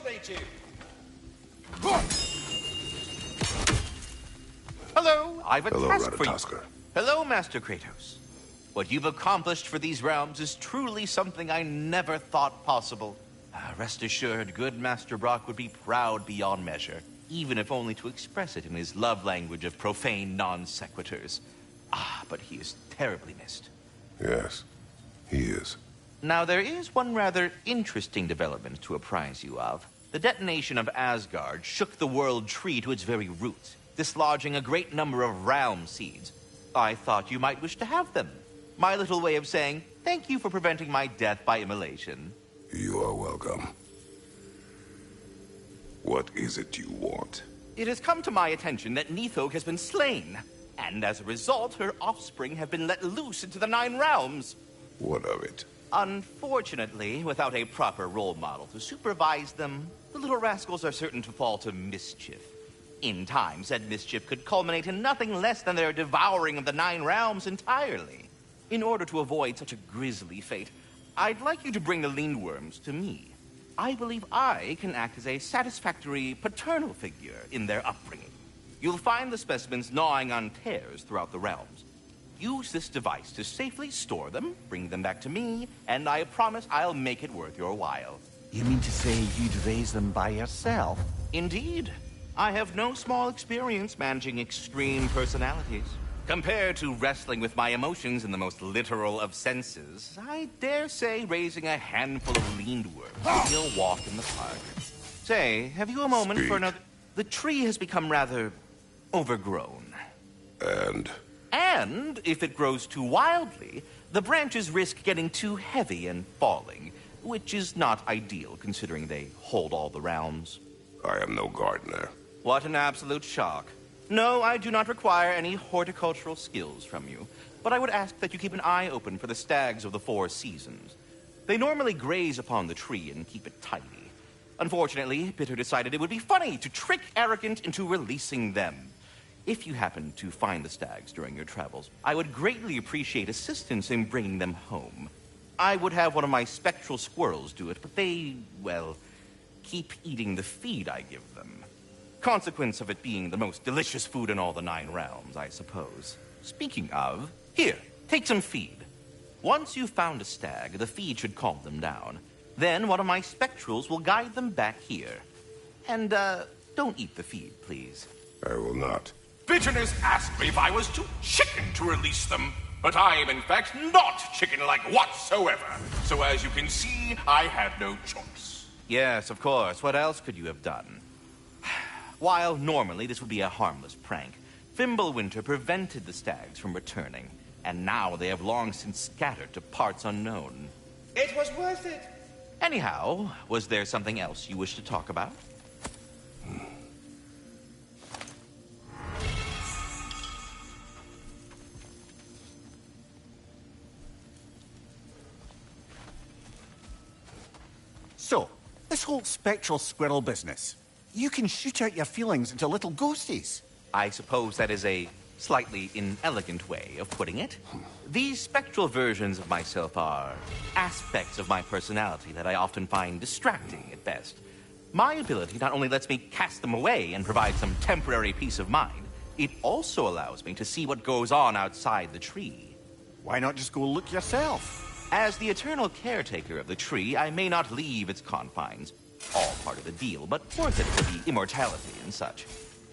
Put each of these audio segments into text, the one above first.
frustrate you. Hello, I've a Hello, task for you. Ratatoskr. Hello, Master Kratos. What you've accomplished for these realms is truly something I never thought possible. Rest assured, good Master Brock would be proud beyond measure, even if only to express it in his love language of profane non-sequiturs. But he is terribly missed. Yes, he is. Now, there is one rather interesting development to apprise you of. The detonation of Asgard shook the world tree to its very roots, dislodging a great number of realm seeds. I thought you might wish to have them. My little way of saying, thank you for preventing my death by immolation. You are welcome. What is it you want? It has come to my attention that Nithog has been slain, and as a result, her offspring have been let loose into the 9 realms. What of it? Unfortunately, without a proper role model to supervise them, the little rascals are certain to fall to mischief. In time, said mischief could culminate in nothing less than their devouring of the 9 realms entirely. In order to avoid such a grisly fate, I'd like you to bring the Lindworms to me. I believe I can act as a satisfactory paternal figure in their upbringing. You'll find the specimens gnawing on tears throughout the realms. Use this device to safely store them, bring them back to me, and I promise I'll make it worth your while. You mean to say you'd raise them by yourself? Indeed. I have no small experience managing extreme personalities. Compared to wrestling with my emotions in the most literal of senses, I dare say raising a handful of Lindworms would be a walk in the park. Say, have you a moment for another? The tree has become rather overgrown. And if it grows too wildly, the branches risk getting too heavy and falling, which is not ideal considering they hold all the realms. I am no gardener. What an absolute shock. No, I do not require any horticultural skills from you, but I would ask that you keep an eye open for the stags of the 4 seasons. They normally graze upon the tree and keep it tidy. Unfortunately, Bitter decided it would be funny to trick Arrogant into releasing them. If you happen to find the stags during your travels, I would greatly appreciate assistance in bringing them home. I would have one of my spectral squirrels do it, but they, well, keep eating the feed I give them. Consequence of it being the most delicious food in all the 9 realms, I suppose. Speaking of, here, take some feed. Once you've found a stag, the feed should calm them down. Then one of my spectrals will guide them back here. And, don't eat the feed, please. I will not. Bitterness asked me if I was too chicken to release them, but I am in fact not chicken-like whatsoever. So as you can see, I had no choice. Yes, of course. What else could you have done? While normally this would be a harmless prank, Fimbulwinter prevented the stags from returning, and now they have long since scattered to parts unknown. It was worth it. Anyhow, was there something else you wish to talk about? So, this whole spectral squirrel business. You can shoot out your feelings into little ghosties. I suppose that is a slightly inelegant way of putting it. These spectral versions of myself are aspects of my personality that I often find distracting at best. My ability not only lets me cast them away and provide some temporary peace of mind, it also allows me to see what goes on outside the tree. Why not just go look yourself? As the eternal caretaker of the tree, I may not leave its confines. All part of the deal, but worth it for the immortality and such.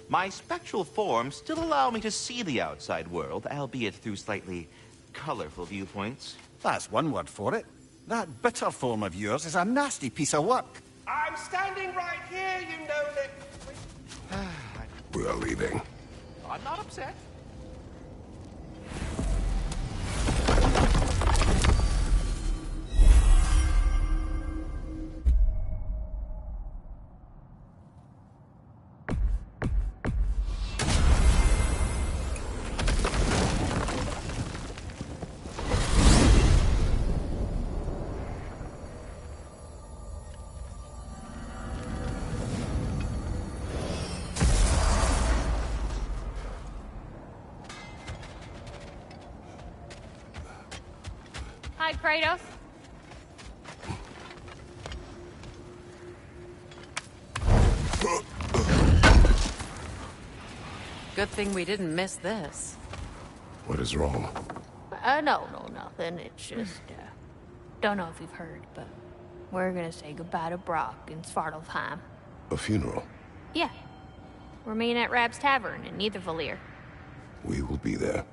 My spectral forms still allow me to see the outside world, albeit through slightly colorful viewpoints. That's one word for it. That bitter form of yours is a nasty piece of work. I'm standing right here, you know that. We are leaving. I'm not upset. Hi, Kratos. Good thing we didn't miss this. What is wrong? No, nothing. It's just, don't know if you've heard, but we're gonna say goodbye to Brock in Svartalfheim. A funeral? Yeah. We're meeting at Rab's Tavern in Niedervalier. We will be there.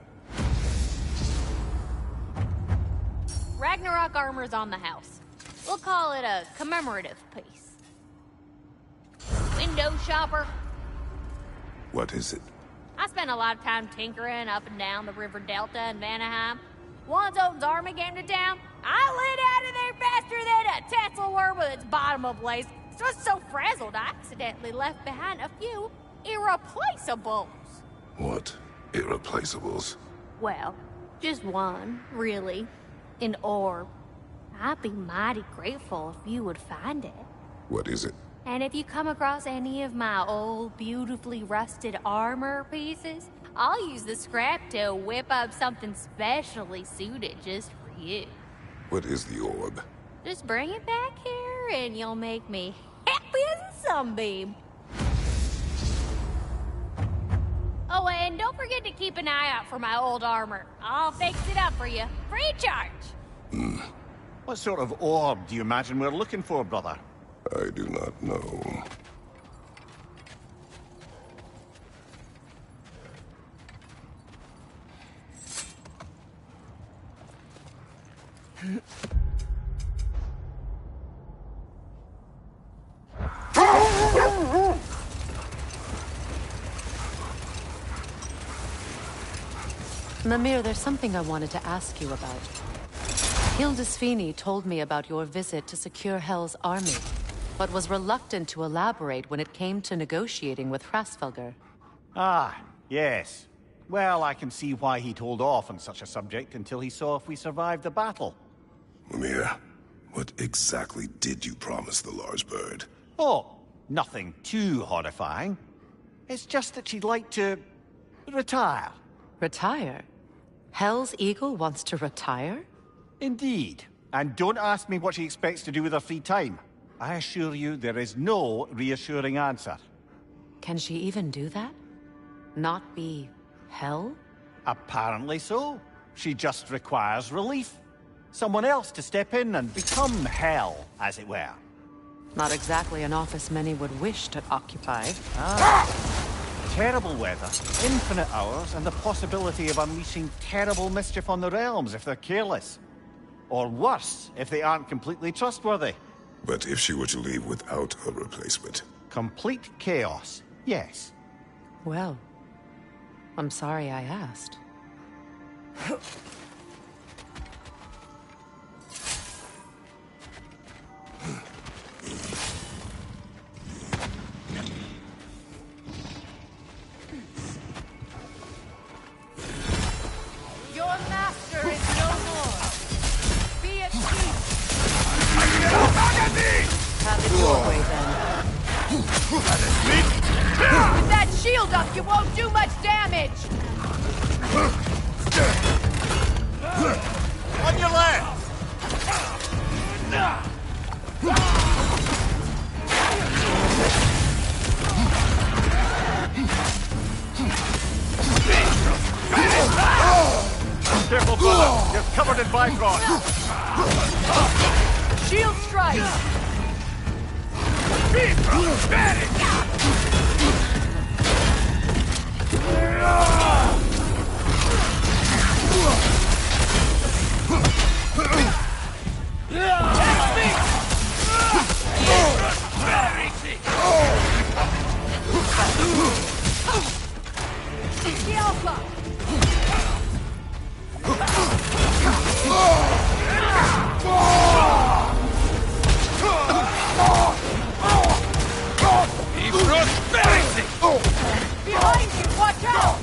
Ragnarok armor's on the house. We'll call it a commemorative piece. Window shopper. What is it? I spent a lot of time tinkering up and down the river delta in Vanaheim. Once Odin's army came to town, I lit out of there faster than a Tetzel worm with its bottom ablaze. So I was so frazzled I accidentally left behind a few irreplaceables. What? Irreplaceables? Well, just one, really. An orb. I'd be mighty grateful if you would find it. What is it? And if you come across any of my old, beautifully rusted armor pieces, I'll use the scrap to whip up something specially suited just for you. What is the orb? Just bring it back here and you'll make me happy as a sunbeam. Oh, and don't forget to keep an eye out for my old armor. I'll fix it up for you, free of charge. What sort of orb do you imagine we're looking for, brother? I do not know. Mimir, there's something I wanted to ask you about. Hildisvini told me about your visit to secure Hell's army, but was reluctant to elaborate when it came to negotiating with Hrasfelger. Ah, yes. Well, I can see why he'd hold off on such a subject until he saw if we survived the battle. Mimir, what exactly did you promise the large bird? Oh, nothing too horrifying. It's just that she'd like to retire. Retire? Hell's Eagle wants to retire? Indeed. And don't ask me what she expects to do with her free time. I assure you there is no reassuring answer. Can she even do that? Not be Hell? Apparently so. She just requires relief. Someone else to step in and become Hell, as it were. Not exactly an office many would wish to occupy. Terrible weather, infinite hours, and the possibility of unleashing terrible mischief on the realms if they're careless. Or worse, if they aren't completely trustworthy. But if she were to leave without a replacement? Complete chaos, yes. Well, I'm sorry I asked. Your master is no more. Be at peace. Have it your way, then. With that shield up, you won't do much damage. On your left! Careful, brother. You're covered in Bifrost. Shield strike. The Alpha. Behind you, watch out!